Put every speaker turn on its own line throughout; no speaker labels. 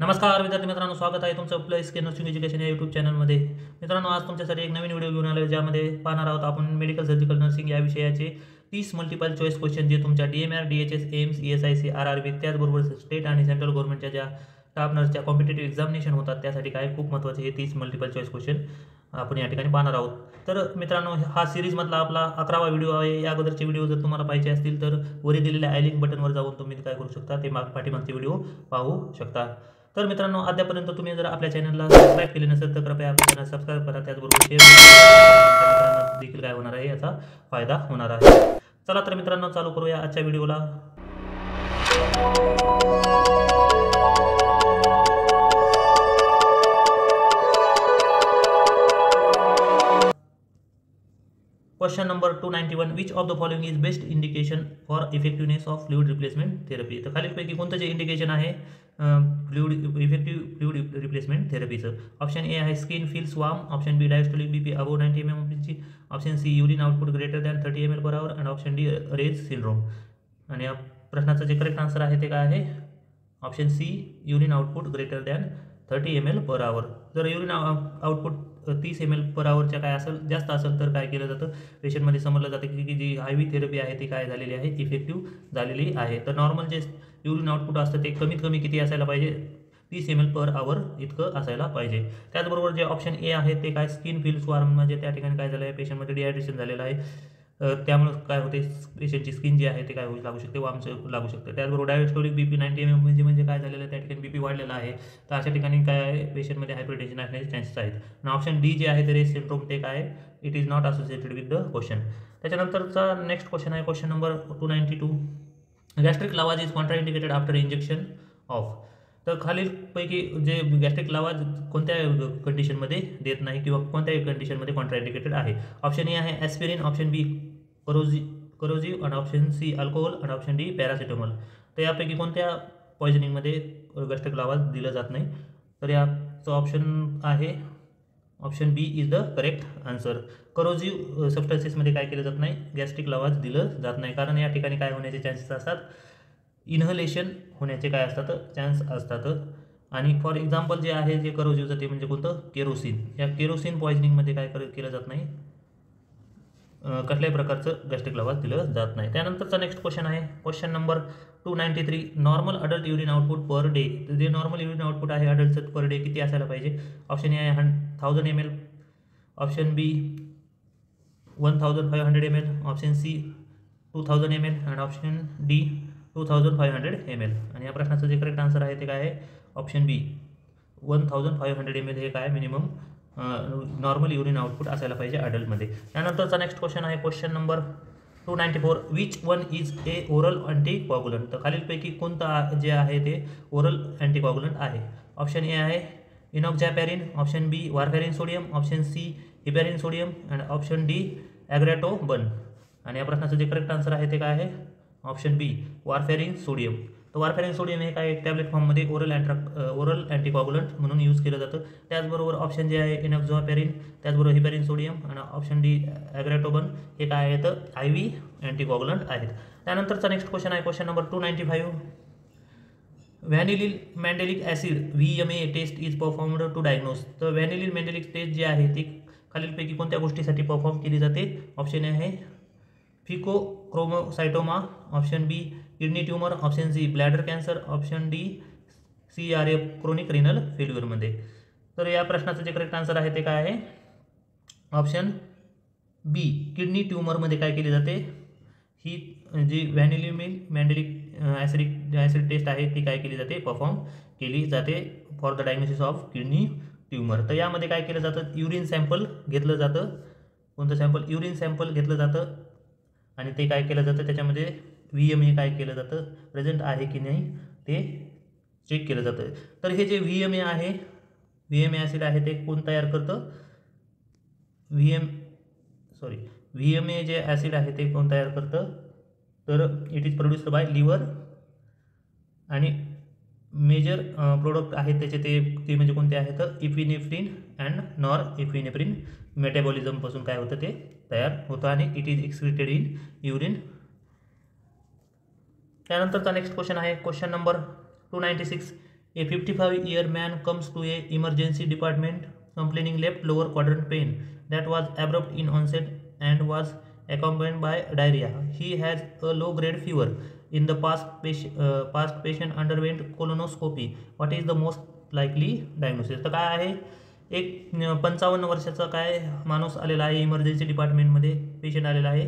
नमस्कार विद्यार्थी मित्रांनो, स्वागत आहे तुमचं आपलं SK नर्सिंग एज्युकेशन या यूट्यूब चॅनलमध्ये. मित्रांनो, आज तुमच्यासाठी एक नवीन व्हिडिओ घेऊन आलो आहे, ज्यामध्ये पाहणार आहोत आपण मेडिकल सर्जिकल नर्सिंग या विषयाचे 30 मल्टिपल चॉईस क्वेश्चन जे तुमच्या DMR, DHS, AIIMS, ESIC, RRB त्याचबरोबर स्टेट आणि सेंट्रल गव्हर्नमेंटच्या ज्या स्टाफ नर्सच्या कॉम्पिटेटिव्ह एक्झामिनेशन होतात त्यासाठी काय खूप महत्त्वाचे हे 30 मल्टिपल चॉईस क्वेश्चन आपण या ठिकाणी पाहणार आहोत. तर मित्रांनो, हा सिरीजमधला आपला 11वा व्हिडिओ आहे. या अगोदरचे व्हिडिओ जर तुम्हाला पाहिजे असतील तर वरील दिलेल्या आय लिंक बटनवर जाऊन तुम्ही काय करू शकता, ते पाठीमागचे व्हिडिओ पाहू शकता. तर मित्रांनो, अद्यापर्यंत तुम्ही जर आपल्या चॅनलला सबस्क्राईब केले नसेल तर कृपया आपल्या चॅनल सबस्क्राईब करा, त्याचबरोबर शेअर मित्रांना देखील काय होणार आहे, याचा फायदा होणार आहे. चला तर मित्रांनो, चालू करूया आजच्या व्हिडिओला. Question number 291, which of the following is best indication for effectiveness of fluid replacement therapy. तर खालीलपैकी कोणतं जे इंडिकेशन आहे इफेक्टिव्ह फ्लुइड रिप्लेसमेंट थेरपीचं? ऑप्शन ए आहे skin feels warm, option B diastolic BP above 90 mmHg, option C urine output greater than 30 ml/h आणि option D raise syndrome. आणि या प्रश्नाचं जे करेक्ट आन्सर आहे ते काय आहे? Option C urine output greater than 30 ml/h. जर युरिन आउटपुट 30 ml/hच्या काय असेल, जास्त असेल तर काय केलं जातं, पेशंटमध्ये समजलं जातं की जी IV थेरपी आहे ती काय झालेली आहे, इफेक्टिव्ह झालेली आहे. तर नॉर्मल जे युरिन आउटपुट असतं ते कमीत कमी किती असायला पाहिजे? 30 ml/h इतकं असायला पाहिजे. त्याचबरोबर जे ऑप्शन ए आहे ते काय स्किन फील्स वार्म, म्हणजे त्या ठिकाणी काय झालं आहे, पेशंटमध्ये डिहायड्रेशन झालेलं आहे, त्यामुळे काय होते, पेशंटची स्किन जी आहे ते काय लागू शकते, वार्मचं लागू शकते. त्याचबरोबर डायस्टोलिक बीपी 90 mmHg म्हणजे काय झालेलं आहे, त्या ठिकाणी बीपी वाढलेला आहे, तर अशा ठिकाणी काय आहे, पेशंटमध्ये हायपरटेन्शन असण्याचे चान्सेस आहेत. आणि ऑप्शन डी जे आहे ते रेज सिंड्रोम, ते काय आहे, it is not associated with the question. त्याच्यानंतरचा नेक्स्ट क्वेश्चन आहे question number 292, gastric lavage is contraindicated after injection of. तर खालीलपैकी जे गॅस्ट्रिक लावाज कोणत्या कंडिशनमध्ये देत नाही किंवा कोणत्याही कंडिशनमध्ये कॉन्ट्रा इंडिकेटेड आहे? ऑप्शन ए आहे ॲस्पिरिन, ऑप्शन बी करोजिव्ह आणि ऑप्शन सी अल्कोहोल आणि ऑप्शन डी पॅरासिटामॉल. तर यापैकी कोणत्या पॉयझनिंगमध्ये गॅस्ट्रिक लावाज दिलं जात नाही? तर याचं ऑप्शन आहे option B is the correct answer. Corrosive सबस्टन्सेसमध्ये काय केलं जात नाही, गॅस्ट्रिक लावाज दिलं जात नाही, कारण या ठिकाणी काय होण्याचे चान्सेस असतात, इन्हलेशन होण्याचे काय असतात, चान्स असतात. आणि फॉर एक्झाम्पल जे आहे जे करोजिव्हचं ते म्हणजे कोणतं, केरोसिन. या केरोसिन पॉयझनिंगमध्ये काय केलं जात नाही, कसल्याही प्रकारचं गॅस्ट्रिक लावाज दिलं जात नाही. त्यानंतरचा नेक्स्ट क्वेश्चन आहे question number 293, normal adult urine output per day. जे नॉर्मल युरिन आउटपुट आहे अडल्टचं पर डे किती असायला पाहिजे? ऑप्शन ए आहे 1000 ml, ऑप्शन बी 1500 ml, ऑप्शन सी 2000 ml आणि ऑप्शन डी 2500 ml. आणि या प्रश्नाचं जे करेक्ट आन्सर आहे ते काय आहे? ऑप्शन बी 1500 ml हे काय मिनिमम नॉर्मल युरिन आउटपुट असायला पाहिजे अडल्टमध्ये. त्यानंतरचा नेक्स्ट क्वेश्चन आहे question number 294, which one is a oral anticoagulant. तर खालीलपैकी कोणतं जे आहे ते ओरल अँटीकॉग्युलंट आहे? ऑप्शन ए आहे enoxaparin, option B warfarin sodium, option C heparin sodium आणि ऑप्शन डी ॲग्रॅटोबन. आणि या प्रश्नाचं जे करेक्ट आन्सर आहे ते काय आहे? Option B warfarin sodium. तर वारफॅरिन सोडियम हे काय टॅब्लेट फॉर्ममध्ये ओरल अँटीकॉग्युलंट म्हणून यूज केलं जातं. त्याचबरोबर ऑप्शन जे आहे इनॉक्झॅपॅरिन, त्याचबरोबर हिपॅरिन सोडियम आणि ऑप्शन डी ॲग्रॅटोबन हे काय आहेत, IV अँटीकॉग्युलंट आहेत. त्यानंतरचा नेक्स्ट क्वेश्चन आहे question number 295, vanillin mandelic acid VMA test is performed to diagnose. तर व्हॅनिलिन मॅन्डेलिक टेस्ट जी आहे ती खालीलपैकी कोणत्या गोष्टीसाठी परफॉर्म केली जाते? ऑप्शन ए आहे फिकोक्रोमोसायटोमा, option B kidney tumour, option C bladder cancer, option D CRA chronic renal फेल्युअरमध्ये. तर या प्रश्नाचं जे करेक्ट आन्सर आहे ते काय आहे? ऑप्शन बी किडनी ट्यूमरमध्ये काय केली जाते, ही जी व्हॅनिलिन मॅन्डेलिक ॲसिड टेस्ट आहे ती काय केली जाते, परफॉर्म केली जाते for the diagnosis of kidney tumour. तर यामध्ये काय केलं जातं, युरिन सॅम्पल घेतलं जातं. कोणतं सॅम्पल? युरिन सॅम्पल घेतलं जातं आणि ते काय केलं जातं, त्याच्यामध्ये VMA काय केलं जातं, प्रेझेंट आहे की नाही ते चेक केलं जातं. तर हे जे VMA आहे, VMA ॲसिड आहे ते कोण तयार करतं? VMA जे ॲसिड आहे ते कोण तयार करतं? तर it is produced by liver आणि मेजर प्रोडक्ट आहेत त्याचे ते म्हणजे कोणते आहेत? इपिनेफ्रिन अँड नॉर इपिनेफ्रिन मेटाबॉलिझमपासून काय होतं ते तयार होतं आणि it is excreted in urine. त्यानंतरचा नेक्स्ट क्वेश्चन आहे question number 296, A 55-year man comes to a emergency department complaining left lower quadrant pain that was abrupt in onset and was accompanied by diarrhea. He has a low-grade fever. In the past patient underwent colonoscopy. What is the most likely diagnosis? तर काय आहे, एक 55 वर्षाचा काय माणूस आलेला आहे emergency डिपार्टमेंटमध्ये, पेशंट आलेला आहे.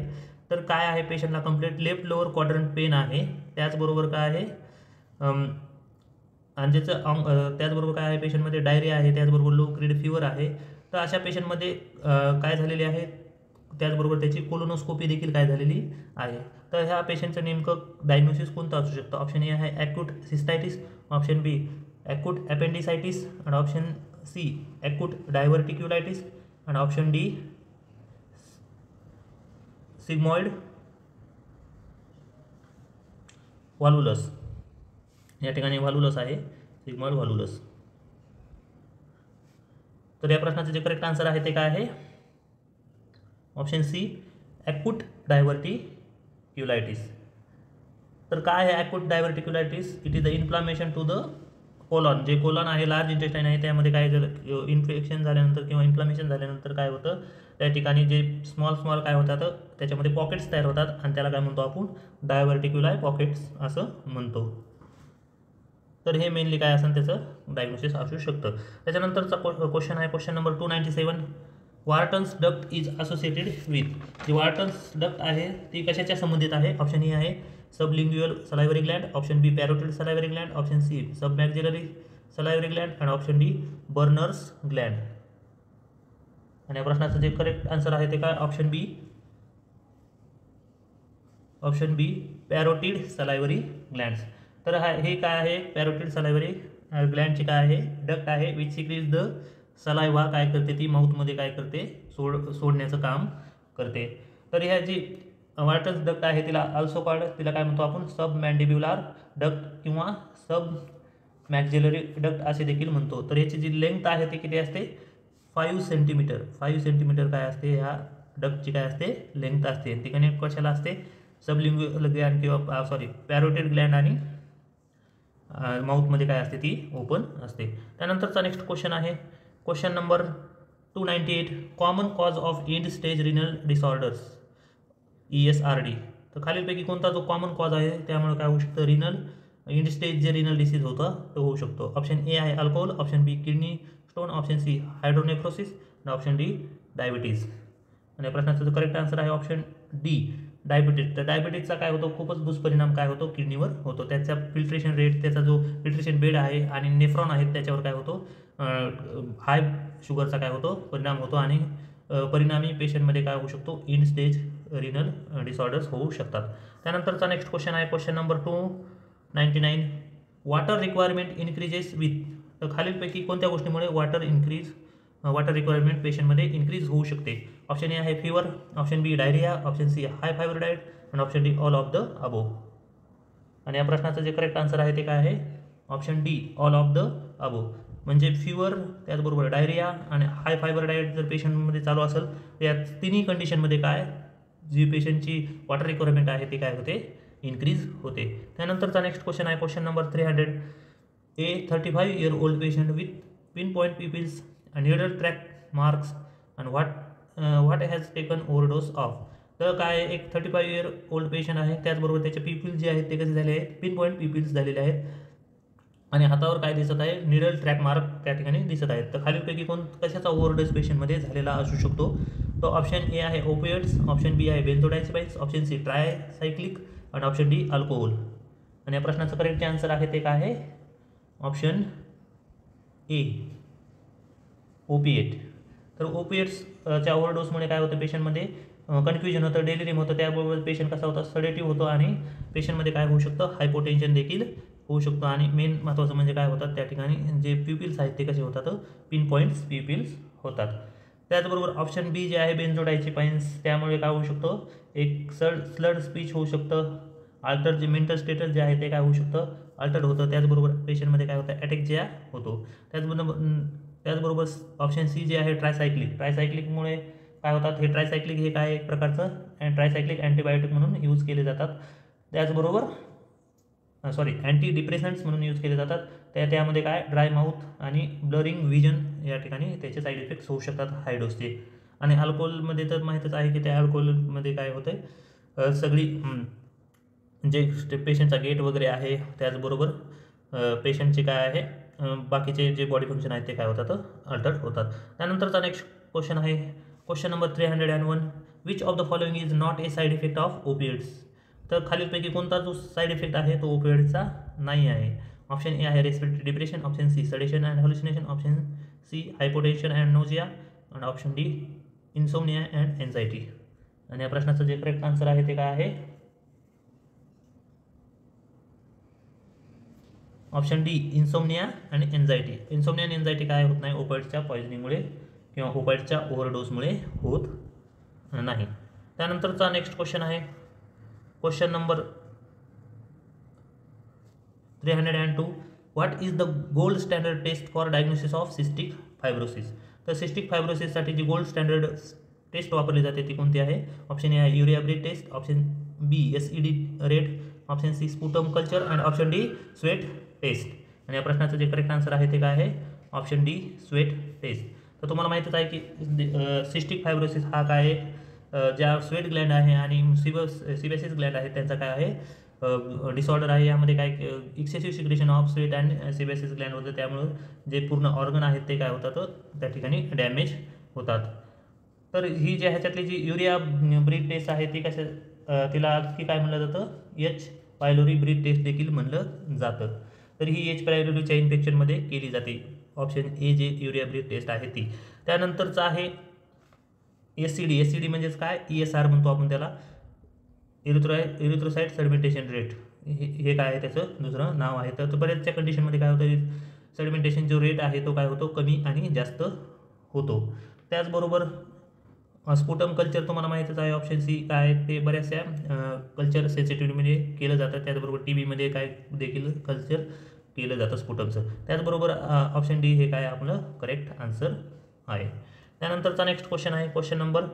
तर काय आहे, पेशंटला complete left lower quadrant pain आहे. त्याचबरोबर काय आहे, आणि ज्याचं त्याचबरोबर काय आहे, पेशंटमध्ये डायरिया आहे, त्याचबरोबर लो ग्रेड फीवर आहे. तर अशा पेशंटमध्ये काय झालेले आहे, त्याचबरोबर त्याची कोलोनोस्कोपी देखील काय झालेली आहे. तर ह्या पेशंटचं नेमकं डायग्नोसिस कोणतं असू शकतं? ऑप्शन ए आहे ॲक्यूट सिस्टायटिस, ऑप्शन बी ॲक्यूट अपेंडिसायटिस, आणि ऑप्शन सी ॲक्यूट डायव्हर्टिक्युलायटिस, आणि ऑप्शन डी सिग्मॉइड व्हाल्व्युलस. या ठिकाणी व्हाल्व्युलस आहे, सिग्मॉइड व्हाल्व्युलस. तर या प्रश्नाचं जे करेक्ट आन्सर आहे ते काय आहे? Option C acute diverticulitis. तर काय आहे acute diverticulitis? It is the inflammation to the colon. जे कोलॉन आहे, लार्ज इंटेस्टाईन आहे, त्यामध्ये काय झालं, इन्फेक्शन झाल्यानंतर किंवा इन्फ्लामेशन झाल्यानंतर काय होतं, त्या ठिकाणी जे स्मॉल काय होतात, त्याच्यामध्ये पॉकेट्स तयार होतात, आणि त्याला काय म्हणतो आपण? डायव्हर्टिक्युलाय पॉकेट्स असं म्हणतो. तर हे मेनली काय असेल त्याचं डायग्नोसिस असू शकतं. त्याच्यानंतरचा क्वेश्चन आहे question number 297. Wharton's duct is associated with. जी वार्टन्स डक्ट आहे ती कशाच्या संबंधित आहे? ऑप्शन ए आहे sublingual salivary gland, option B parotid salivary gland, option C submaxillary salivary gland, आणि ऑप्शन डी बर्नर्स ग्लँड. आणि या प्रश्नाचं जे करेक्ट आन्सर आहे ते काय? Option B parotid salivary glands. तर हे काय आहे, पॅरोटिड सलायव्हरी ग्लँडची काय आहे, डक्ट आहे, विच सिक्रीज द सलायव्हा काय करते, ती माउथमध्ये काय करते, सोडण्याचं काम करते. तर ह्या जी वार्टन्स डक्ट आहे तिला अल्सो कॉल्ड, तिला काय म्हणतो आपण? सब मॅन्डिब्युलर डक्ट किंवा सब मॅक्झिलरी डक्ट असे देखील म्हणतो. तर याची जी लेंथ आहे ती किती असते? 5 सेंटीमीटर. 5 सेंटीमीटर काय असते, ह्या डक्टची काय असते, लेंथ असते. ती कनेक्ट कशाला असते? सबलिंग्युअल ग्लँड किंवा पॅरोटिड ग्लँड आणि माउथमध्ये काय असते, ती ओपन असते. त्यानंतरचा नेक्स्ट क्वेश्चन आहे question number 298. Common cause of end stage renal disorders ESRD. तर खालीलपैकी कोणता जो कॉमन कॉज आहे त्यामुळे काय होऊ शकतं, रिनल एंड स्टेज जे रिनल डिसीज होतं तो होऊ शकतो. ऑप्शन ए आहे alcohol, option B kidney stone, option C हायड्रोनेफ्रोसिस, आणि ऑप्शन डी डायबिटीज. आणि या प्रश्नाचा जो करेक्ट आन्सर आहे ऑप्शन डी डायबिटीज. तर डायबिटीजचा काय होतो, खूपच दुष्परिणाम काय होतो, किडनीवर होतो. त्याचा फिल्ट्रेशन रेट, त्याचा जो फिल्ट्रेशन बेड आहे आणि नेफ्रॉन आहेत त्याच्यावर काय होतो, हाय शुगरचा काय होतो, परिणाम होतो, आणि परिणामी पेशंटमध्ये काय होऊ शकतो, एंड स्टेज रिनल डिसऑर्डर्स होऊ शकतात. त्यानंतरचा नेक्स्ट क्वेश्चन आहे question number 299. Water requirement increases with. तर खालीलपैकी कोणत्या गोष्टीमुळे वॉटर रिक्वायरमेंट पेशंटमध्ये इन्क्रीज होऊ शकते? ऑप्शन ए आहे फीवर, option B diarrhoea, option C high fibre diet, आणि option D all of the above. आणि या प्रश्नाचं जे करेक्ट आन्सर आहे ते काय आहे? Option D all of the above. म्हणजे फीवर, त्याचबरोबर डायरिया आणि हाय फायबर डाएट जर पेशंटमध्ये चालू असेल तर या तिन्ही कंडिशनमध्ये काय, जी पेशंटची वॉटर रिक्वायरमेंट आहे ते काय होते, इन्क्रीज होते. त्यानंतरचा नेक्स्ट क्वेश्चन आहे question number 300. A 35-year-old patient with pin point pupils and needle track marks and what has taken overdose of. तर काय, एक 35-year-old पेशंट आहे, त्याचबरोबर त्याचे पिपिल्स जे आहेत ते कसे झाले आहेत, पिन पॉईंट पिपिल्स झालेले आहेत, आणि हातावर काय दिसत आहे, निडल ट्रॅक मार्क त्या ठिकाणी दिसत आहेत. तर खालीलपैकी कशाचा ओव्हरडोस पेशंटमध्ये झालेला असू शकतो? तो ऑप्शन ए आहे ओपिएट्स, ऑप्शन बी आहे बेन्झोडायझेपाइन्स, ऑप्शन सी ट्रायसायक्लिक, आणि ऑप्शन डी अल्कोहोल. आणि या प्रश्नाचं करेक्ट आन्सर आहे ते काय आहे? ऑप्शन ए ओपिएट. तर ओपिएट्सच्या ओव्हरडोसमुळे काय होतं, पेशंटमध्ये कन्फ्युजन होतं, डेलिरियम होतं, त्याबरोबर पेशंट कसा होता, सडेटिव्ह होतो, आणि पेशंटमध्ये काय होऊ शकतं, हायपोटेन्शन देखील होऊ शकतो. आणि मेन महत्त्वाचं म्हणजे काय होतात, त्या ठिकाणी जे प्युपिल्स आहेत ते कसे होतात, पिन पॉईंट्स प्युपिल्स होतात. त्याचबरोबर ऑप्शन बी जे आहे बेन्झोडायझेपाइन्स, त्यामुळे काय होऊ शकतं, एक स्लड स्पीच होऊ शकतं, अल्टर जे मेंटल स्टेटस जे आहे ते काय होऊ शकतं, अल्टर्ड होतं. त्याचबरोबर पेशंटमध्ये काय होतं, अटॅक जे होतो. त्याचबरोबर ऑप्शन सी जे आहे ट्रायसायक्लिकमुळे काय होतात, हे ट्रायसायक्लिक हे काय एक प्रकारचं ट्रायसायक्लिक अँटीबायोटिक म्हणून यूज केले जातात. त्याचबरोबर सॉरी अँटी डिप्रेसंट्स म्हणून यूज केले जातात. त्यामध्ये काय ड्राय माउथ आणि ब्लरिंग विजन या ठिकाणी त्याचे साईड इफेक्ट्स होऊ शकतात हाय डोसचे. आणि अल्कोहोलमध्ये तर माहीतच आहे की त्या अल्कोहोलमध्ये काय होतं आहे, सगळी जे पेशंटचा गेट वगैरे आहे त्याचबरोबर पेशंटचे काय आहे बाकीचे जे बॉडी फंक्शन आहेत ते काय होतात अल्टर होतात. त्यानंतरचा नेक्स्ट क्वेश्चन आहे question number 301. Which of the following is not a side effect of opioids. तर खालीलपैकी कोणता जो साईड इफेक्ट आहे तो ओपिएड्सचा नाही आहे. ऑप्शन ए आहे respiratory depression, option C sedation and hallucination, option C hypotension and nausea आणि option D insomnia and anxiety. आणि या प्रश्नाचं जे करेक्ट आन्सर आहे ते काय आहे ऑप्शन डी इन्सोमनिया आणि एन्झायटी. इन्सोमनिया आणि एन्झायटी काय होत नाही ओपाइड्सच्या पॉयझनिंगमुळे किंवा ओपाइड्सच्या ओव्हरडोसमुळे होत नाही. त्यानंतरचा नेक्स्ट क्वेश्चन आहे question number 302. What is the gold standard test for diagnosis of cystic fibrosis. तर सिस्टिक फायब्रोसिससाठी जी गोल्ड स्टँडर्ड टेस्ट वापरली जाते ती कोणती आहे. ऑप्शन ए आहे urea breath test, option B SED rate, option C sputum culture and option D sweat test. आणि या प्रश्नाचं जे करेक्ट आन्सर आहे ते काय आहे ऑप्शन डी स्वेट टेस्ट. तर तुम्हाला माहीतच आहे की सिस्टिक फायब्रोसिस हा काय ज्या स्वेट ग्लँड आहे आणि सिबेसिस ग्लँड आहे त्यांचा काय आहे डिसऑर्डर आहे. यामध्ये काय excessive secretion of sweat and sebaceous gland होतं, त्यामुळं जे पूर्ण ऑर्गन आहेत ते काय होतात त्या ठिकाणी डॅमेज होतात. तर ही जे ह्याच्यातली जी युरिया ब्रीथ टेस्ट आहे ती तिला आणखी काय म्हणलं जातं H. पायलोरी ब्रीथ टेस्ट देखील म्हणलं जातं. तर ही H. पायलोरीच्या इन्फेक्शनमध्ये केली जाते. ऑप्शन ए जे युरिया ब्रीथ टेस्ट आहे ती. त्यानंतरचं आहे SED म्हणजेच काय ESR म्हणतो आपण त्याला, इरिथ्रोसाइट सेडिमेंटेशन रेट. हे काय आहे त्याचं दुसरं नाव आहे. तर बऱ्याचशा कंडिशनमध्ये काय होतं सेडिमेंटेशन जो रेट आहे तो काय होतो कमी आणि जास्त होतो. त्याचबरोबर स्पुटम कल्चर तुम्हाला माहीतच आहे ऑप्शन सी काय ते बऱ्याचशा कल्चर सेन्सिटिव्हिटीमध्ये केलं जातं. त्याचबरोबर TBमध्ये काय देखील कल्चर केलं जातं स्पुटमचं. त्याचबरोबर ऑप्शन डी हे काय आपलं करेक्ट आन्सर आहे. त्यानंतरचा नेक्स्ट क्वेश्चन आहे question number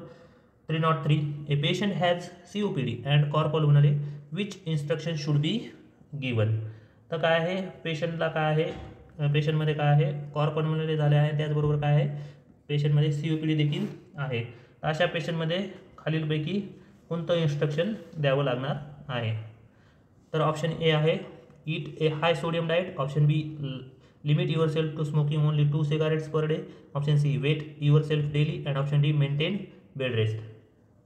303. A patient has COPD and cor pulmonary which instruction should be given. तर काय आहे पेशंटला काय आहे पेशंटमध्ये काय आहे कॉर पल्मोनरी झाले आहे, त्याचबरोबर काय आहे पेशंटमध्ये COPD देखील आहे. अशा पेशंटमध्ये खालीलपैकी कोणतं इन्स्ट्रक्शन द्यावं लागणार आहे. तर ऑप्शन ए आहे eat a high sodium diet, option B limit yourself to smoking only 2 cigarettes per day, option C weigh yourself daily and option D maintain bed rest.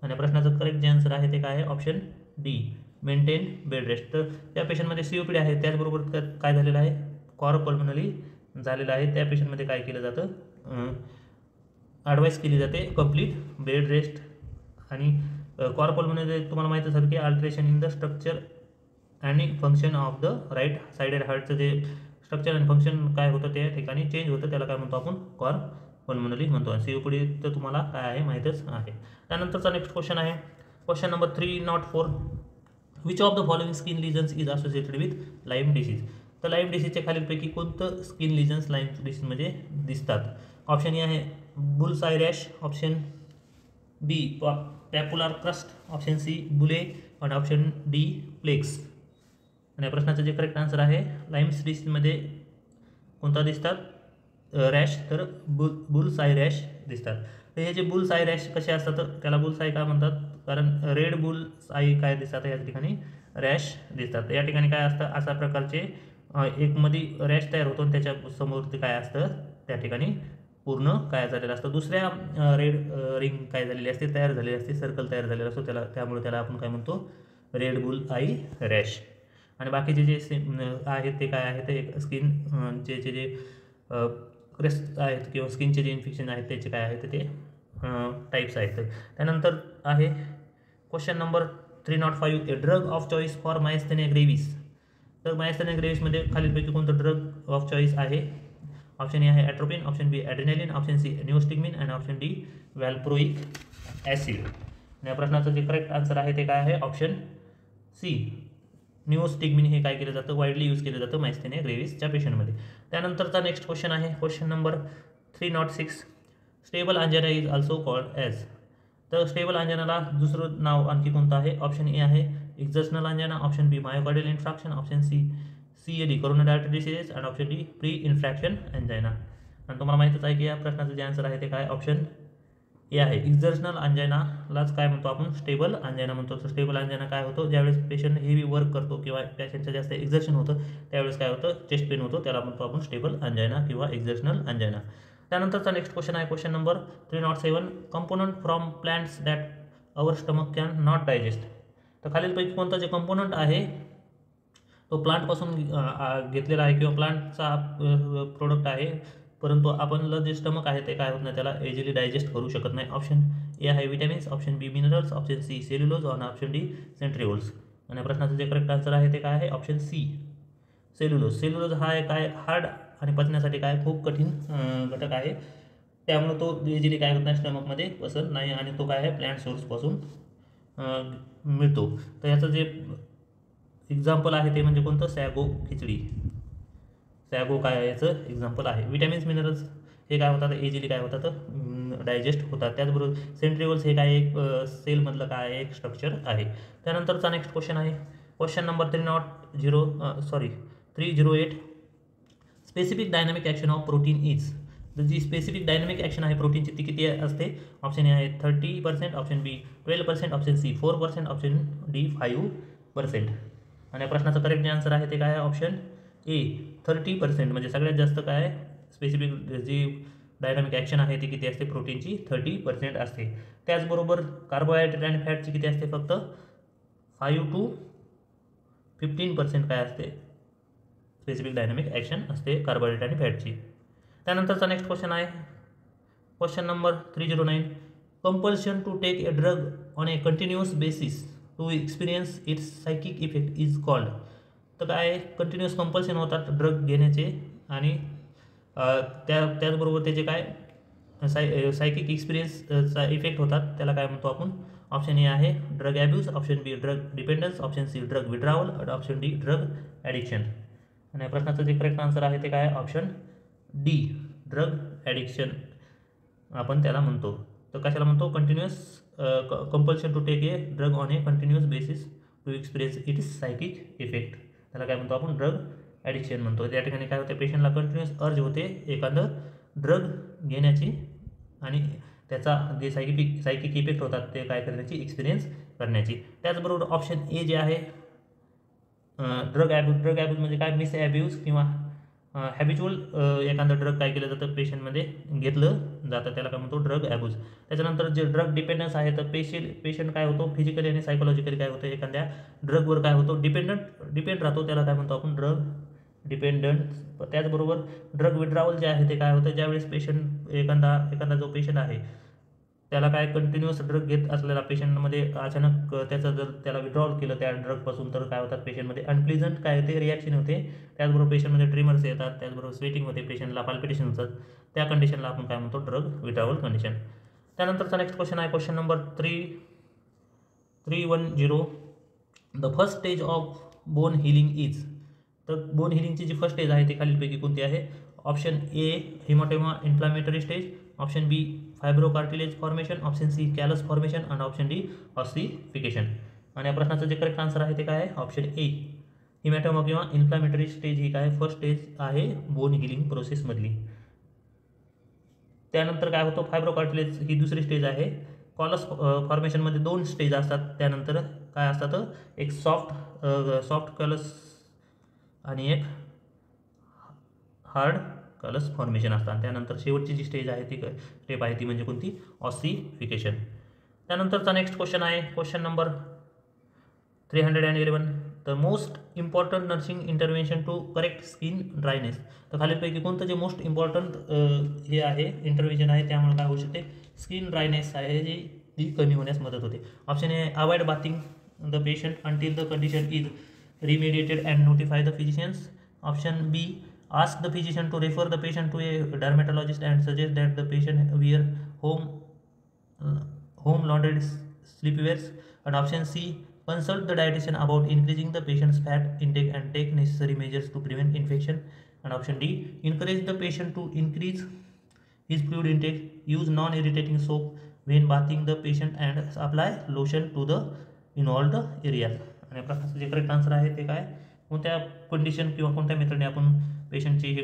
आणि प्रश्नाचं correct जे answer आहे ते काय आहे option D maintain bed rest. तर त्या पेशंटमध्ये COPD आहे त्याचबरोबर काय झालेलं आहे कॉर पल्मोनरी झालेलं आहे. त्या पेशंटमध्ये काय केलं जातं ॲडवाईस केली जाते कंप्लीट बेड रेस्ट. आणि कॉर पल्मोनरी तुम्हाला माहीत असेल की अल्टरेशन इन द स्ट्रक्चर आणि function of the right sided हार्टचं जे स्ट्रक्चर आणि फंक्शन काय होतं त्या ठिकाणी चेंज होतं त्याला काय म्हणतो आपण कॉर पल्मोनरी म्हणतो. आणि COPD तर तुम्हाला काय आहे माहीतच आहे. त्यानंतरचा नेक्स्ट क्वेश्चन आहे question number 304. Which of the following skin lesions is associated with lime disease. तर लाईम डिसीजच्या खालीलपैकी कोणतं स्किन लिजन्स लाईम डिसीजमध्ये दिसतात. ऑप्शन ए आहे bull's eye rash, option B papular crust, option C bullae आणि option D plex. आणि या प्रश्नाचं जे करेक्ट आन्सर आहे लाईम्स डिसीजमध्ये कोणता दिसतात रॅश तर बुल्स आय रॅश दिसतात. तर हे जे बुल्स आय रॅश कसे असतात तर त्याला बुल्स आय का म्हणतात कारण रेड बुल्स आय काय दिसतात या ठिकाणी रॅश दिसतात. या ठिकाणी काय असतं अशा प्रकारचे एक मध्ये रॅश तयार होतो आणि त्याच्या समोर ते काय असतं त्या ठिकाणी पूर्ण काय झालेलं असतं दुसऱ्या रेड रिंग काय झालेली असते तयार झालेली असते सर्कल तयार झालेला असतो त्यामुळे त्याला आपण काय म्हणतो रेड बुल आय रॅश. आणि बाकीचे जे आहेत ते काय आहेत ते स्किन जे क्रेस्ट आहेत किंवा स्किनचे जे इन्फेक्शन आहेत त्याचे काय आहेत ते टाईप्स आहेत. त्यानंतर आहे question number 305. A drug of choice for myasthenia gravis. तर मायस्थेनिया ग्रेव्हिसमध्ये खालीलपैकी कोणतं ड्रग ऑफ चॉईस आहे. ऑप्शन ए आहे atropine, option B adrenaline, option C neostigmine आणि ऑप्शन डी व्हॅल्प्रोइक ॲसिड. या प्रश्नाचं जे करेक्ट आन्सर आहे ते काय आहे ऑप्शन सी न्यूस्टिग्मिन हे काय केलं जातं वाईडली यूज केलं जातं मायस्थेनिया ग्रेव्हिसच्या पेशंटमध्ये. त्यानंतरचा नेक्स्ट क्वेश्चन आहे question number 306. Stable angina is also called as. तर स्टेबल अंजनाला दुसरं नाव आणखी कोणतं आहे. ऑप्शन ए आहे exertional angina, option B myocardial infarction, option C CAD coronary artery disease आणि option D pre infarction angina. आणि तुम्हाला माहितीच आहे की या प्रश्नाचं जे आन्सर आहे ते काय ऑप्शन ए आहे. एक्झर्शनल अंजायनालाच काय म्हणतो आपण स्टेबल अंजायना म्हणतो. तर स्टेबल अंजायना काय होतो ज्यावेळेस पेशंट हेवी वर्क करतो किंवा पेशंटचं जास्त एक्झर्शन होतं त्यावेळेस काय होतं चेस्ट पेन होतो, त्याला म्हणतो आपण स्टेबल अंजायना किंवा एक्झर्शनल अंजायना. त्यानंतरचा नेक्स्ट क्वेश्चन आहे question number 307. Component from plants that our stomach can not digest. तर खालीलपैकी कोणता जे कंपोनंट आहे तो प्लांटपासून घेतलेला आहे किंवा प्लांटचा प्रोडक्ट आहे, परंतु आपणला जे स्टमक आहे ते काय होत नाही, त्याला इझिली डायजेस्ट करू शकत नाही. ऑप्शन ए आहे विटॅमिन्स, ऑप्शन बी मिनरल्स, ऑप्शन सी सेल्युलोज आणि ऑप्शन डी सेंट्रिओल्स. आणि प्रश्नाचं जे करेक्ट आन्सर आहे ते काय आहे ऑप्शन सी सेल्युलोज. सेल्युलोज हा एक काय हार्ड आणि पचण्यासाठी काय खूप कठीण घटक आहे, त्यामुळे तो इझिली काय होत नाही स्टमकमध्ये बसत नाही आणि तो काय आहे प्लॅन्ट सोर्सपासून मिळतो. तर याचं जे एक्झाम्पल आहे ते म्हणजे कोणतं सॅगो खिचडी. सॅगो काय आहे याचं एक्झाम्पल आहे. विटॅमिन्स मिनरल्स हे काय होतात इझिली काय होतात डायजेस्ट होतात. त्याचबरोबर सेंट्रिओल्स हे काय एक सेलमधलं काय एक स्ट्रक्चर आहे. त्यानंतरचा नेक्स्ट क्वेश्चन आहे question number 308. Specific dynamic action of protein is. तर जी स्पेसिफिक डायनामिक ॲक्शन आहे प्रोटीनची ती किती असते. ऑप्शन ए आहे 30%, ऑप्शन बी 12%, ऑप्शन सी 4%, ऑप्शन डी 5%. आणि या प्रश्नाचं करेक्ट जे आन्सर आहे ते काय आहे ऑप्शन ए 30%. म्हणजे सगळ्यात जास्त काय स्पेसिफिक जी डायनामिक ॲक्शन आहे ती किती असते प्रोटीनची 30% असते. त्याचबरोबर कार्बोहायड्रेट आणि फॅटची किती असते फक्त 5 to 15% काय असते स्पेसिफिक डायनामिक ॲक्शन असते कार्बोहायड्रेट आणि फॅटची. त्यानंतरचा नेक्स्ट क्वेश्चन आहे question number 309. Compulsion to take a drug on a continuous basis to experience its psychic effect is called. तर काय कंटिन्युअस कंपल्शन होतात ड्रग घेण्याचे आणि त्याचबरोबर त्याचे काय सायकिक एक्सपिरियन्सचा इफेक्ट होतात त्याला काय म्हणतो आपण. ऑप्शन ए आहे drug abuse, option B drug dependence, option C drug withdrawal आणि ऑप्शन डी ड्रग ॲडिक्शन. आणि या प्रश्नाचं जे करेक्ट आन्सर आहे ते काय ऑप्शन डी ड्रग ॲडिक्शन आपण त्याला म्हणतो. तर कशाला म्हणतो continuous compulsion to take a drug on a continuous basis to experience its psychic effect, त्याला काय म्हणतो आपण ड्रग ॲडिक्शन म्हणतो. त्या ठिकाणी काय होते पेशंटला कंटिन्युअस अर्ज होते एखादं ड्रग घेण्याची आणि त्याचा जे सायकिक इफेक्ट होतात ते काय करण्याची एक्सपिरियन्स करण्याची. त्याचबरोबर ऑप्शन ए जे आहे ड्रग ॲब्यूज म्हणजे काय मिस ॲब्यूज किंवा हॅबिच्युअल एखादं ड्रग काय केलं जातं पेशंटमध्ये घेतलं जातं त्याला काय म्हणतो ड्रग ॲब्यूज. त्याच्यानंतर जे ड्रग डिपेंडन्स आहे तर पेशंट काय होतो फिजिकली आणि सायकोलॉजिकली काय होतं एखाद्या ड्रगवर काय होतो डिपेंड राहतो, त्याला काय म्हणतो आपण ड्रग डिपेंडंट. त्याचबरोबर ड्रग विड्रॉवल जे आहे ते काय होतं ज्यावेळेस पेशंट एखादा जो पेशंट आहे त्याला काय कंटिन्युअस ड्रग घेत असलेला पेशंटमध्ये अचानक त्याचं जर त्याला विड्रॉल केलं त्या ड्रगपासून तर काय होतात पेशंटमध्ये अनप्लिजंट काय होते रिॲक्शन होते. त्याचबरोबर पेशंटमध्ये ट्रिमर्स येतात, त्याचबरोबर स्वेटिंग होते, पेशंटला पाल्पिटेशन होतात. त्या कंडिशनला आपण काय म्हणतो ड्रग विड्रॉवल कंडिशन. त्यानंतरचा नेक्स्ट क्वेश्चन आहे question number 310. The first stage of bone healing is. तर बोन हिलिंगची जी फर्स्ट स्टेज आहे ती खालीलपैकी कोणती आहे. Option A haematoma inflammatory stage, option B fibrocartilage formation, option C callus formation आणि ऑप्शन डी ऑसिफिकेशन. आणि या प्रश्नाचं जे करेक्ट आन्सर आहे ते काय आहे ऑप्शन ए हिमॅटोमा किंवा इन्फ्लामेटरी स्टेज ही काय फर्स्ट स्टेज आहे बोन हिलिंग प्रोसेसमधली. त्यानंतर काय होतं फायब्रोकार्टिलेज ही दुसरी स्टेज आहे. कॉलस फॉर्मेशनमध्ये 2 स्टेज असतात. त्यानंतर काय असतात एक सॉफ्ट कलस आणि एक हार्ड कलस फॉर्मेशन असतात. त्यानंतर शेवटची जी स्टेज आहे ती स्टेप आहे ती म्हणजे कोणती ऑसिफिकेशन. त्यानंतरचा नेक्स्ट क्वेश्चन आहे question number 311. The most important nursing intervention to correct skin dryness. तर खालीलपैकी कोणतं जे मोस्ट इम्पॉर्टंट हे आहे इंटरव्हेन्शन आहे त्यामुळे काय होऊ शकते स्किन ड्रायनेस आहे जी ती कमी होण्यास मदत होते. Option A avoid bathing the patient until the condition is remediated and notify the physicians. Option B ask the physician to refer the patient to a dermatologist and suggest that the patient wear home laundered sleepwears. And option C consult the dietitian about increasing the patient's fat intake and take necessary measures to prevent infection. And option D encourage the patient to increase his fluid intake, use non-irritating soap when bathing the patient and apply lotion to the involved areas. आणि या प्रश्नाचं जे correct answer आहे ते काय, कोणत्या condition किंवा कोणत्या मेथडने आपण पेशंटची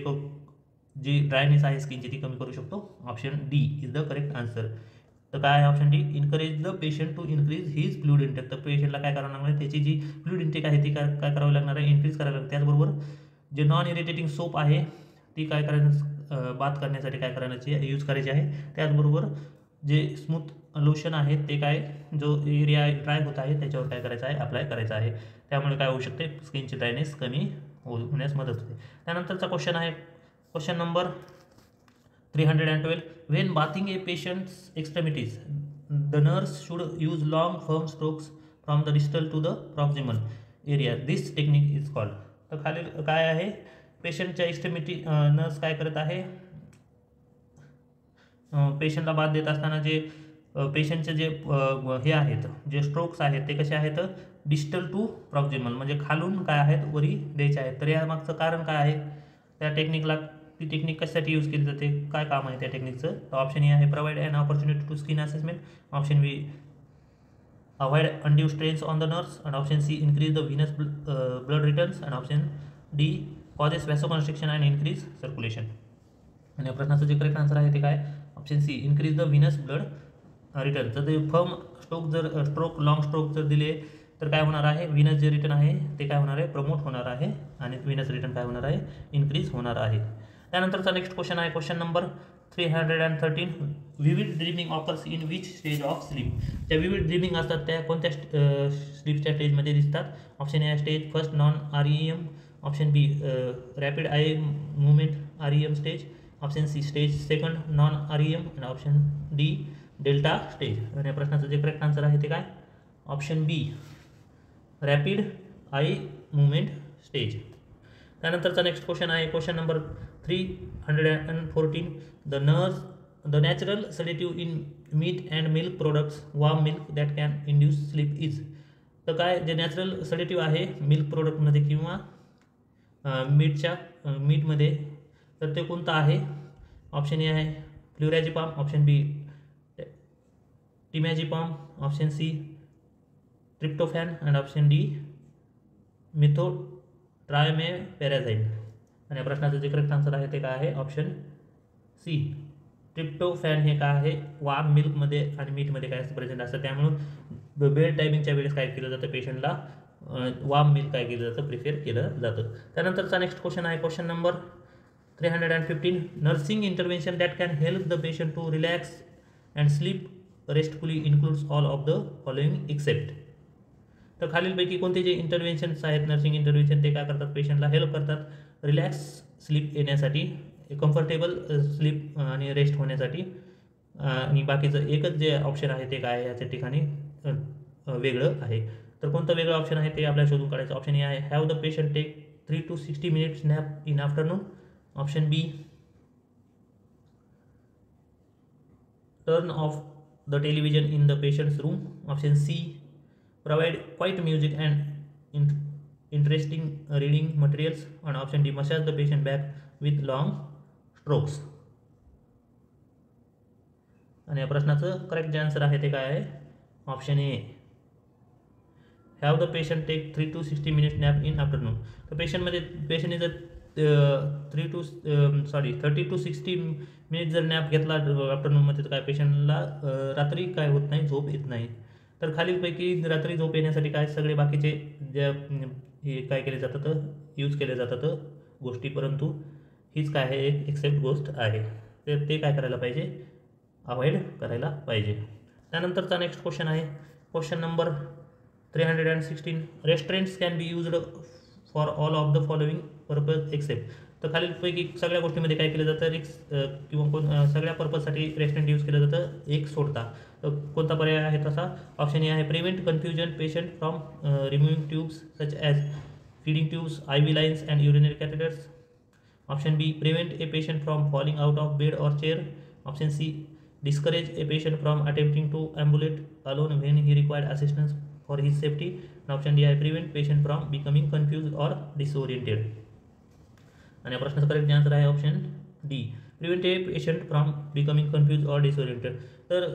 जी ड्रायनेस आहे स्किनची ती कमी करू शकतो. Option D is the correct answer. तर काय आहे option D, encourage the patient to increase his fluid intake. तर पेशंटला काय करावं लागणार आहे, त्याची जी फ्लुइड इंटेक आहे ती काय करावी लागणार आहे, इन्क्रीज करायला लागेल. त्याचबरोबर जे नॉन इरिटेटिंग सोप आहे ती काय करायचं, बाथ करण्यासाठी काय करायची यूज करायची आहे. त्याचबरोबर जे स्मूथ लोशन आहे ते काय, जो एरिया ड्राय होत आहे त्याच्यावर काय करायचं आहे, अप्लाय करायचं आहे. त्यामुळे काय होऊ शकते, स्किनची ड्रायनेस कमी होण्यास मदत होते. त्यानंतरचा क्वेश्चन आहे question number 312. When bathing a patient's extremities the nurse should use long firm strokes from the distal to the proximal area. This technique is called. तर खालील काय आहे, पेशंटच्या एक्स्ट्रेमिटी नर्स काय करत आहे, पेशंटला बाथ देत असताना जे पेशंटचे जे हे आहेत, जे स्ट्रोक्स आहेत ते कसे आहेत, डिस्टल टू प्रॉक्सिमल म्हणजे खालून काय आहेत वरी द्यायचे आहेत. तर यामागचं कारण काय आहे, त्या टेक्निकला ती टेक्निक कशासाठी यूज केली जाते, काय काम आहे त्या टेक्निकचं. तर ऑप्शन ए आहे provide an opportunity to skin assessment. Option B avoid undue strains on the nurse. And option C increase the venous blood returns. And option D causes vasoconstriction and increase circulation. आणि या प्रश्नाचं जे correct answer आहे ते काय, option C increase the venous blood return. तर ते firm stroke long stroke जर दिले तर काय होणार आहे, व्हीनस जे रिटर्न आहे ते काय होणार आहे, प्रमोट होणार आहे आणि व्हीनस रिटर्न काय होणार आहे, इन्क्रीज होणार आहे. त्यानंतरचा नेक्स्ट क्वेश्चन आहे question number 313. Vivid dreaming occurs in which stage of sleep. त्या विविड ड्रीमिंग असतात त्या कोणत्या स्लीपच्या स्टेजमध्ये दिसतात. Option A stage first non REM. Option B rapid eye movement REM stage. Option C stage second non REM. आणि option D delta stage. आणि या प्रश्नाचं जे करेक्ट आन्सर आहे ते काय, option B rapid eye movement stage. त्यानंतरचा next question आहे question number 314. The natural sedative in meat and milk products warm milk that can induce sleep is. तर काय जे नॅचरल सेडेटिव्ह आहे मिल्क प्रोडक्टमध्ये किंवा मीटमध्ये, तर ते कोणतं आहे. ऑप्शन ए आहे flurazepam. Option B temazepam. Option C tryptophan. And option D methotrimeprazine. आणि या प्रश्नाचं जे करेक्ट आन्सर आहे ते काय आहे, ऑप्शन सी ट्रिप्टोफॅन हे काय आहे, वार्म मिल्कमध्ये आणि मीटमध्ये काय प्रेझेंट असतं. त्यामुळं बेड टायमिंगच्या वेळेस काय केलं जातं, पेशंटला वार्म मिल्क काय केलं जातं, प्रिफेअर केलं जातं. त्यानंतरचा नेक्स्ट क्वेश्चन आहे question number 315. Nursing intervention that can help the patient to relax and sleep restfully includes all of the following except. तर खालीलपैकी कोणते जे इंटरव्हेन्शन्स आहेत नर्सिंग इंटरव्हेन्शन ते काय करतात, पेशंटला हेल्प करतात रिलॅक्स स्लीप येण्यासाठी, कम्फर्टेबल स्लीप आणि रेस्ट होण्यासाठी. आणि बाकीचं एकच जे ऑप्शन आहे ते काय याच्या ठिकाणी वेगळं आहे. तर कोणतं वेगळं ऑप्शन आहे ते आपल्याला शोधून काढायचं. ऑप्शन ए आहे have the patient take 3 to 60 minutes nap in afternoon. Option B turn off the television in the patient's room. Option C provide quiet music and interesting reading materials. आणि option D massage the patient back with long strokes. आणि या प्रश्नाचं correct जे answer आहे ते काय आहे, option A have the patient take 3 to 60 minutes nap in afternoon. तर पेशंटने जर 30 to 60 minutes जर नॅप घेतला आफ्टरनूनमध्ये तर काय पेशंटला रात्री काय होत नाही, झोप येत नाही. तर खालीलपैकी रात्री झोप येण्यासाठी काय सगळे बाकीचे ज्या हे काय केले जातात, यूज केले जातात गोष्टी, परंतु हीच काय आहे एक एक्सेप्ट गोष्ट आहे, तर ते काय करायला पाहिजे, अवॉइड करायला पाहिजे. त्यानंतरचा नेक्स्ट क्वेश्चन आहे question number 316. Restraints can be used for all of the following purpose except. तर खालीलपैकी सगळ्या गोष्टीमध्ये काय केलं जातं, किंवा सगळ्या पर्पजसाठी रेस्ट्रेंट यूज केलं जातं एक सोडता. तर कोणता पर्याय आहे तसा. ऑप्शन ए आहे prevent confusion patient from removing tubes such as feeding tubes, IV lines and urinary catheters. Option B prevent a patient from falling out of bed or chair. Option C discourage a patient from attempting to ambulate alone when he required assistance for his safety. And option D I prevent patient from becoming confused or disoriented. आणि या प्रश्नाचं correct answer आहे option D prevent a patient from becoming confuse or disoriented. तर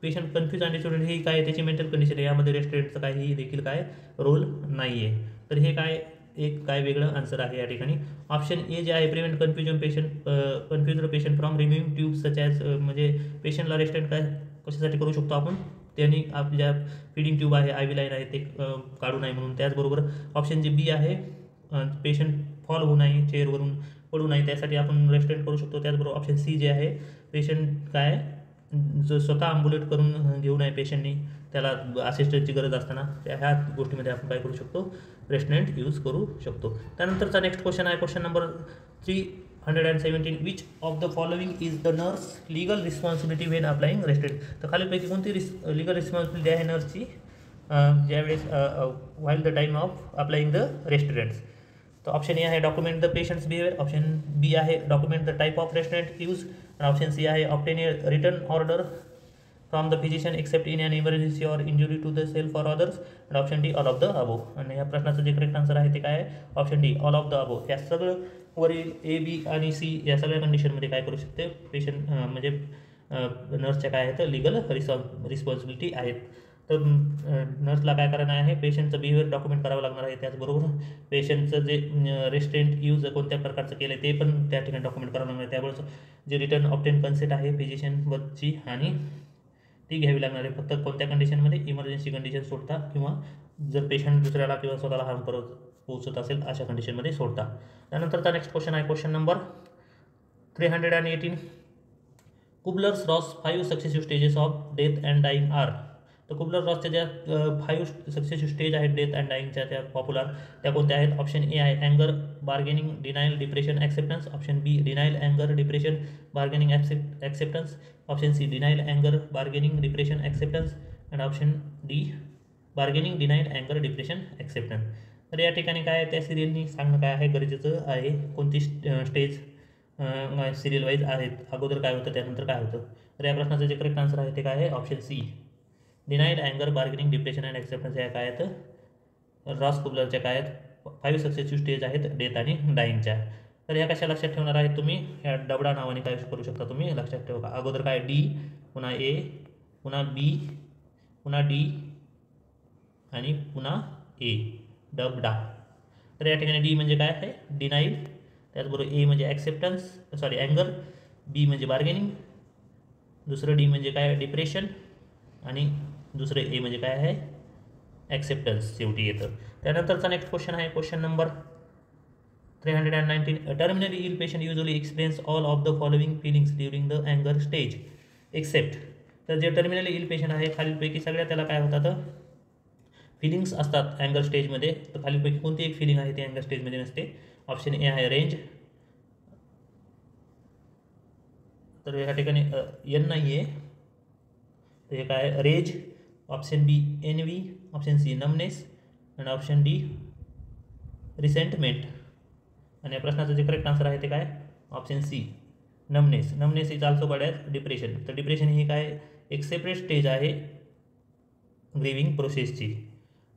patient confuse आणि disorder ही काय त्याची mental condition आहे, यामध्ये रेस्टॉरंटचं काही देखील काय रोल नाही आहे. तर हे काय एक काय वेगळं आन्सर आहे या ठिकाणी. ऑप्शन ए जे आहे prevent confused patient from removing tube such as, म्हणजे पेशंटला रेस्टॉरंट काय कशासाठी करू शकतो आपण, त्यांनी आपल्या फिडिंग ट्यूब आहे, आय व्ही लाईन आहे ते काढू नये म्हणून. त्याचबरोबर ऑप्शन जे बी आहे पेशंट फॉल होऊ नये, चेअरवरून पडू नये, त्यासाठी आपण रेस्टॉरंट करू शकतो. त्याचबरोबर ऑप्शन सी जे आहे पेशंट काय जो स्वतः ॲम्ब्युलेट करून घेऊ नये पेशंटनी, त्याला असिस्टंटची गरज असताना, ह्या गोष्टीमध्ये आपण काय करू शकतो, रेस्टॉरंट यूज करू शकतो. त्यानंतरचा नेक्स्ट क्वेश्चन आहे question number 317. Which of the following is the nurse legal responsibility when applying restaurant. तर खालीलपैकी कोणती लिगल रिस्पॉन्सिबिलिटी आहे नर्सची ज्यावेळेस while the time of applying the restaurants. तर ऑप्शन ए आहे document the patient's behaviour, option B आहे document the type of restaurant use, आणि ऑप्शन सी आहे obtain a return order from the physician except in an emergency or injury to the self or others, आणि option D all of the above. आणि या प्रश्नाचं जे correct answer आहे ते काय आहे, option D all of the अबो. या सगळं वरील ए बी आणि सी या सगळ्या कंडिशनमध्ये काय करू शकते पेशंट म्हणजे नर्सच्या काय आहेत लिगल रिस्पॉन्सिबिलिटी आहेत. तर नर्सला काय करायचं आहे, पेशंटचं बिहेवियर डॉक्युमेंट करावं लागणार आहे. त्याचबरोबर पेशंटचं जे रेस्टॉरंट यूज कोणत्या प्रकारचं केलं ते पण त्या ठिकाणी डॉक्युमेंट करावं लागणार आहे. त्यामुळे जे रिटर्न ऑब्टेन कन्सेंट आहे फिजिशियनची आणि ती घ्यावी लागणार आहे फक्त कोणत्या कंडिशनमध्ये, इमर्जन्सी कंडिशन सोडता किंवा जर पेशंट दुसऱ्याला किंवा स्वतःला हार्म पोहोचत असेल अशा कंडिशनमध्ये सोडता. त्यानंतरचा नेक्स्ट क्वेश्चन आहे question number 318. Kübler-Ross 5 successive stages of death and dyeing R. तर कुबलर-रॉसच्या ज्या 5 सक्सेसिव्ह स्टेज आहेत डेथ अँड डाईंगच्या त्या पॉप्युलर त्या कोणत्या आहेत. ऑप्शन ए आहे अँगर, bargaining, denial, depression, acceptance. Option बी denial, अँगर, depression, bargaining, acceptance. Option C denial, अँगर, bargaining, depression, acceptance, and option D bargaining, denial, अँगर, depression, acceptance. तर या ठिकाणी काय त्या सिरियलनी सांगणं काय आहे गरजेचं आहे, कोणती स्टेज सिरियल वाईज आहेत, अगोदर काय होतं त्यानंतर काय होतं. तर या प्रश्नाचं जे करेक्ट आन्सर आहे ते काय आहे, ऑप्शन सी डिनायल, अँगर, बार्गेनिंग, डिप्रेशन अँड ॲक्सेप्टन्स या काय आहेत रॉस कुबलरच्या काय आहेत 5 सक्सेसिव्ह स्टेज आहेत डेथ आणि डाईंगच्या. तर ह्या कशा लक्षात ठेवणार आहेत तुम्ही, ह्या डबडा नावाने काय करू शकता तुम्ही लक्षात ठेवा. अगोदर काय डी, पुन्हा ए, पुन्हा बी, पुन्हा डी आणि पुन्हा ए, डबडा. तर या ठिकाणी डी म्हणजे काय आहे डिनाईल, त्याचबरोबर ए म्हणजे ॲक्सेप्टन्स अँगर, बी म्हणजे बार्गेनिंग, दुसरं डी म्हणजे काय डिप्रेशन आणि दुसरं ए म्हणजे काय आहे ॲक्सेप्टन्स शेवटी येतं. त्यानंतरचा नेक्स्ट क्वेश्चन आहे question number 319. Terminally ill patient usually experience all of the following feelings during the अँगर स्टेज एक्सेप्ट. तर जे टर्मिनली इल पेशंट आहे खालीलपैकी सगळ्या त्याला काय होतात फिलिंग्स असतात अँगर स्टेजमध्ये. तर खालीलपैकी कोणती एक फिलिंग आहे ती अँगर स्टेजमध्ये नसते. ऑप्शन ए आहे रेंज, तर या ठिकाणी एन नाही आहे, तर हे काय rage. Option B envy, option C numbness आणि ऑप्शन डी रिसेंटमेंट. आणि या प्रश्नाचं जे करेक्ट आन्सर आहे ते काय option C numbness. Numbness is also called as depression. तर डिप्रेशन ही काय एक सेपरेट स्टेज आहे ग्रीविंग प्रोसेसची.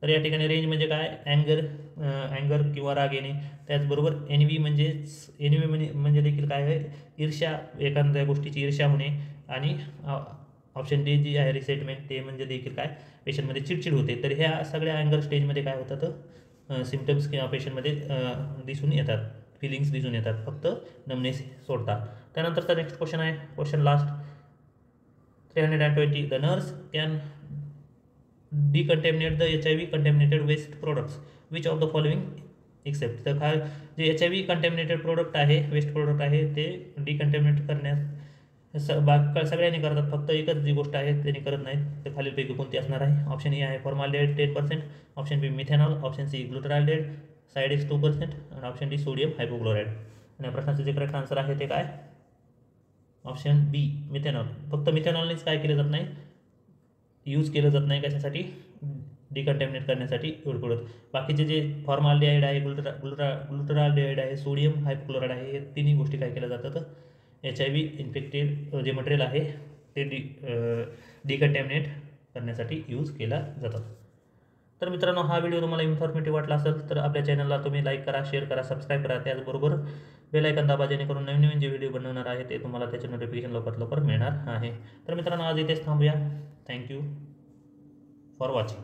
तर या ठिकाणी रेंज म्हणजे काय अँगर किंवा राग येणे. त्याचबरोबर एन व्ही म्हणजे देखील काय आहे ईर्ष्या, एखाद्या गोष्टीची ईर्ष्या होणे. आणि ऑप्शन डी जी आहे रिसेंटमेंट ते म्हणजे देखील काय पेशंटमध्ये चिडचिड होते. तर ह्या सगळ्या अँगर स्टेजमध्ये काय होतात सिम्पटम्स किंवा पेशंटमध्ये दिसून येतात, फिलिंग्स दिसून येतात, फक्त नमनेस सोडतात. त्यानंतरचा नेक्स्ट क्वेश्चन आहे question last 320. The nurse can decontaminate the HIV contaminated waste products which of the following except. तर काय जे HIV कंटॅमिनेटेड प्रोडक्ट आहे वेस्ट प्रोडक्ट आहे ते डिकंटॅमिनेट करण्यास सगळ्यांनी करतात, फक्त एकच जी गोष्ट आहे त्यांनी करत नाहीत. तर खालीलपैकी कोणती असणार आहे. ऑप्शन ए आहे formaldehyde 10%, option B methanol, option C glutaraldehyde Cidex 2% आणि ऑप्शन डी सोडियम हायपोक्लोराइड. आणि प्रश्नाचे जे करेक्ट आन्सर आहे ते काय ऑप्शन बी मिथेनॉल. फक्त मिथेनॉलनेच काय केलं जात नाही, यूज केलं जात नाही कशासाठी डिकंटॅमिनेट करण्यासाठी एवढं प्रोडक्ट. बाकीचे जे फॉर्माल्डिहाइड आहे ग्लुटराल्डिहाइड आहे सोडियम हायपोक्लोराइड आहे हे तिन्ही गोष्टी काय केल्या जातात HIV इन्फेक्टेड जे मटेरियल आहे ते डिकंटॅमिनेट करण्यासाठी यूज केला जातात. तर मित्रांनो हा व्हिडिओ तुम्हाला इन्फॉर्मेटिव्ह वाटला असेल तर आपल्या चॅनलला तुम्ही लाईक करा, शेअर करा, सबस्क्राईब करा. त्याचबरोबर बेल आयकॉन दाबा, जेणेकरून नवीन नवीन जे व्हिडिओ बनवणार आहे ते तुम्हाला त्याचे नोटिफिकेशन लवकरात लवकर मिळणार आहे. तर मित्रांनो, आज इथेच थांबूया. Thank you for watching.